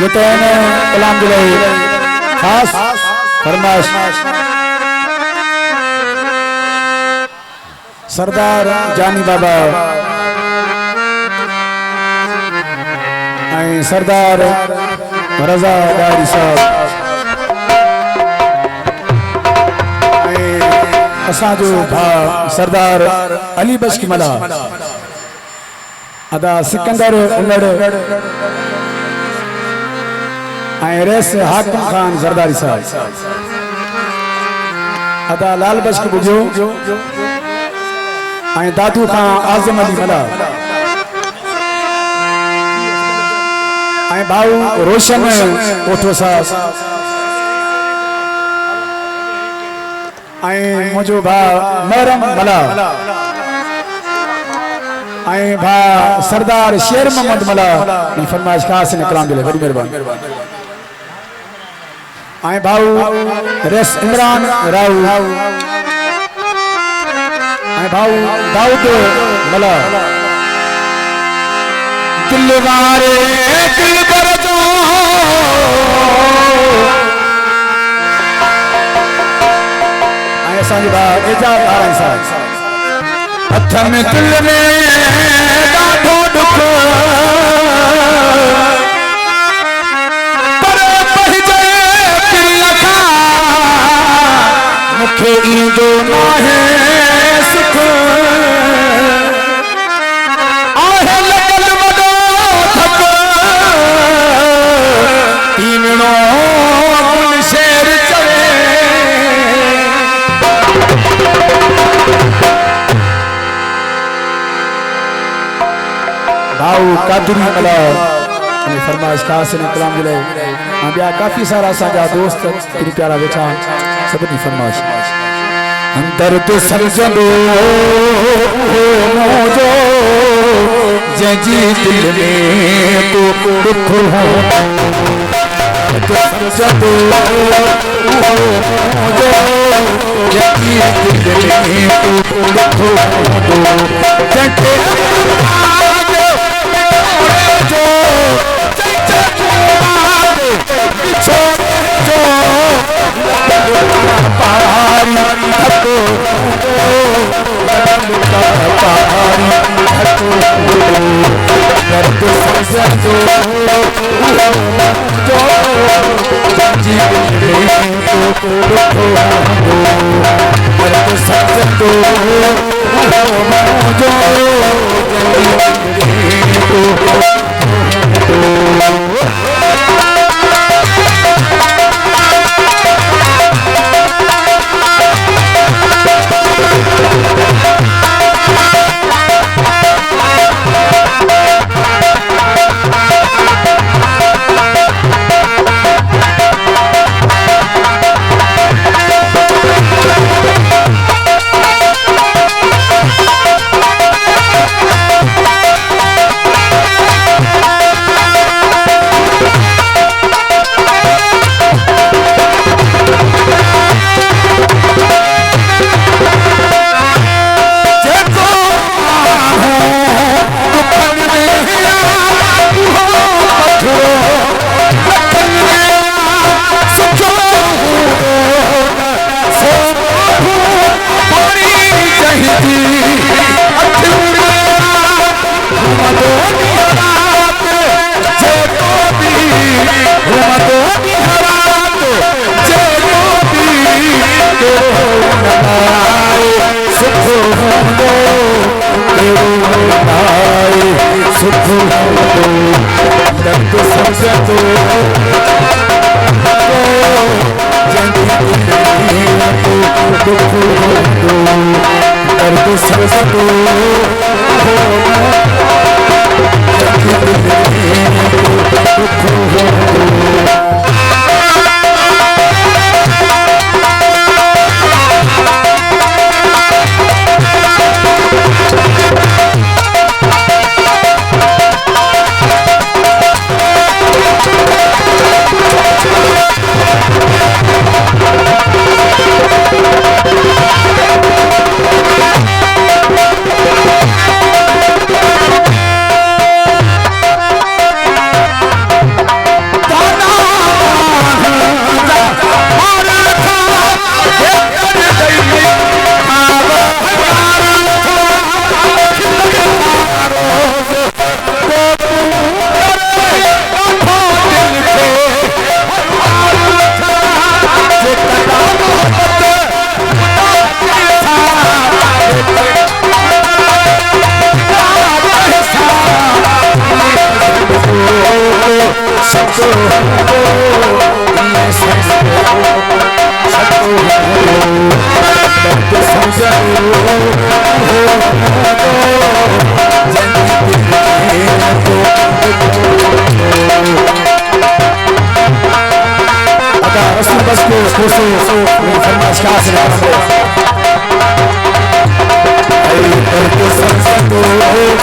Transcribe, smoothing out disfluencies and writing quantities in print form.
ये तो है कलाम दिलाई खास फरमाइश सरदार जानी बाबा सरदार रजा डारी साहब असाजो भा सरदार अली बश्की मला अदा सिकंदर उलड़ रेस हाकिम खान जरदारी साहब अदा लाल बश्की बुझो दादू खान आजम अली मला भाऊ रोशन ओठो साहब मुझो भा महरम मला भा सरदार शेर मोहम्मद मला फरमाइश खास ने कलाम दिले बड़ी मेहरबानी भाऊ रेस इमरान राव भाऊ दाऊद मला दिल वारे दिल पर जो असांजी भा एजाज आराई साहब हथ में दिल में ॾाढो दुख पर पहुंचे दिल खां मूंखे ईंदो नाहे सुख आहे लॻल वॾो थक पीवणो गुल शेर चवे भाऊ कादरी मला फरमाइश खास ने कलाम दिले ॿिया काफ़ी सारा असांजा दोस्त किरी प्यारा वेठा सभिनी फरमाइश अंदर तो समझंदो मोजो जंहिंजी दिल में तो दुख हो समझंदो मोजो जंहिंजी दिल में तो दुख हो जंहिंखे सको ये सको दर्द समझो अदा रसूल बस को खुशो मेरी फरमाइश का हासिल करते दर्द समझो को